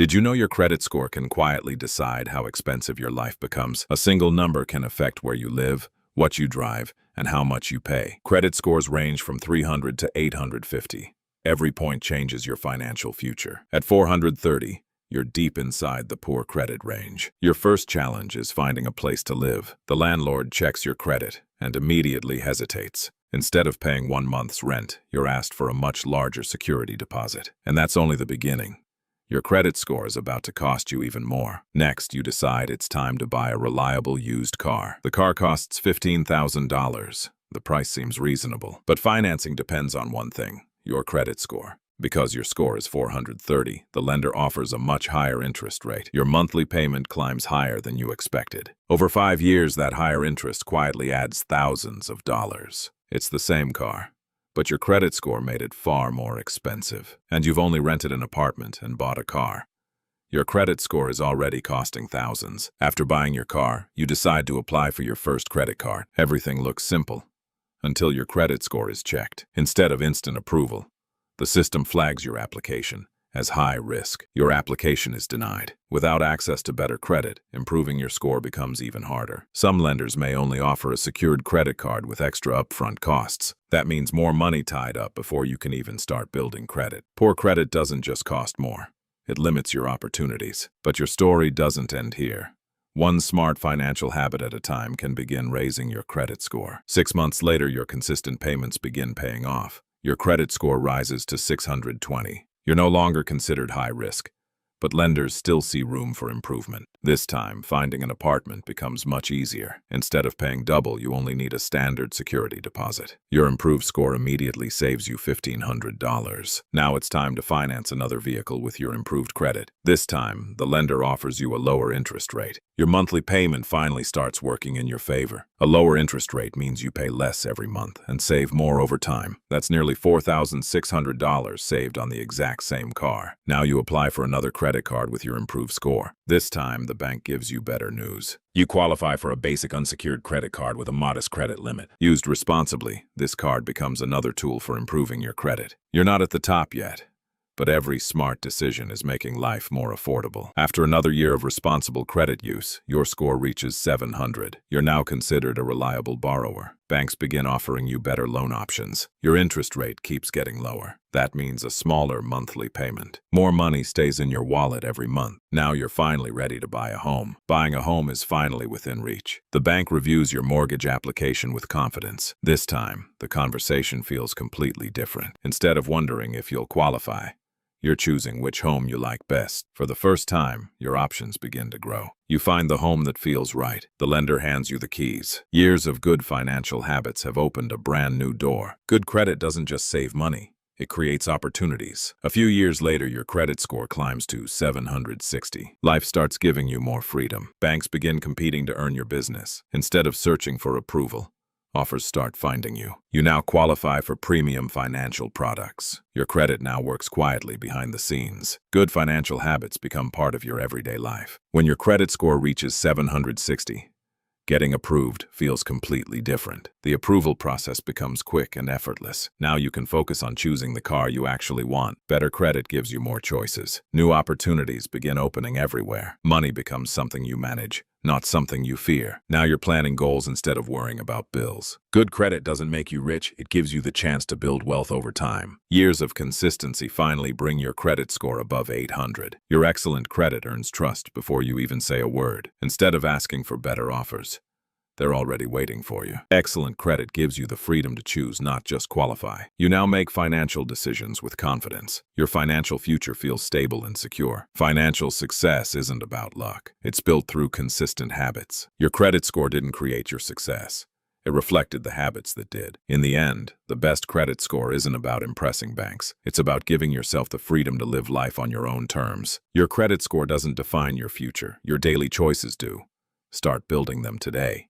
Did you know your credit score can quietly decide how expensive your life becomes? A single number can affect where you live, what you drive, and how much you pay. Credit scores range from 300 to 850. Every point changes your financial future. At 430, you're deep inside the poor credit range. Your first challenge is finding a place to live. The landlord checks your credit and immediately hesitates. Instead of paying 1 month's rent, you're asked for a much larger security deposit. And that's only the beginning. Your credit score is about to cost you even more. Next, you decide it's time to buy a reliable used car. The car costs $15,000. The price seems reasonable. But financing depends on one thing: your credit score. Because your score is 430, the lender offers a much higher interest rate. Your monthly payment climbs higher than you expected. Over 5 years, that higher interest quietly adds thousands of dollars. It's the same car, but your credit score made it far more expensive. And you've only rented an apartment and bought a car. Your credit score is already costing thousands. After buying your car, you decide to apply for your first credit card. Everything looks simple until your credit score is checked. Instead of instant approval, the system flags your application as high risk. Your application is denied. Without access to better credit, improving your score becomes even harder. Some lenders may only offer a secured credit card with extra upfront costs. That means more money tied up before you can even start building credit. Poor credit doesn't just cost more. It limits your opportunities. But your story doesn't end here. One smart financial habit at a time can begin raising your credit score. 6 months later, your consistent payments begin paying off. Your credit score rises to 620. You're no longer considered high risk, but lenders still see room for improvement. This time, finding an apartment becomes much easier. Instead of paying double, you only need a standard security deposit. Your improved score immediately saves you $1,500. Now it's time to finance another vehicle with your improved credit. This time, the lender offers you a lower interest rate. Your monthly payment finally starts working in your favor. A lower interest rate means you pay less every month and save more over time. That's nearly $4,600 saved on the exact same car. Now you apply for another credit card with your improved score. This time, the bank gives you better news. You qualify for a basic unsecured credit card with a modest credit limit. Used responsibly, this card becomes another tool for improving your credit. You're not at the top yet, but every smart decision is making life more affordable. After another year of responsible credit use, your score reaches 700. You're now considered a reliable borrower. Banks begin offering you better loan options. Your interest rate keeps getting lower. That means a smaller monthly payment. More money stays in your wallet every month. Now you're finally ready to buy a home. Buying a home is finally within reach. The bank reviews your mortgage application with confidence. This time, the conversation feels completely different. Instead of wondering if you'll qualify, you're choosing which home you like best. For the first time, your options begin to grow. You find the home that feels right. The lender hands you the keys. Years of good financial habits have opened a brand new door. Good credit doesn't just save money. It creates opportunities. A few years later, your credit score climbs to 760. Life starts giving you more freedom. Banks begin competing to earn your business. Instead of searching for approval, offers start finding you. You now qualify for premium financial products. Your credit now works quietly behind the scenes. Good financial habits become part of your everyday life. When your credit score reaches 760, getting approved feels completely different. The approval process becomes quick and effortless. Now you can focus on choosing the car you actually want. Better credit gives you more choices. New opportunities begin opening everywhere. Money becomes something you manage, not something you fear. Now you're planning goals instead of worrying about bills. Good credit doesn't make you rich, it gives you the chance to build wealth over time. Years of consistency finally bring your credit score above 800. Your excellent credit earns trust before you even say a word. Instead of asking for better offers, they're already waiting for you. Excellent credit gives you the freedom to choose, not just qualify. You now make financial decisions with confidence. Your financial future feels stable and secure. Financial success isn't about luck. It's built through consistent habits. Your credit score didn't create your success. It reflected the habits that did. In the end, the best credit score isn't about impressing banks. It's about giving yourself the freedom to live life on your own terms. Your credit score doesn't define your future. Your daily choices do. Start building them today.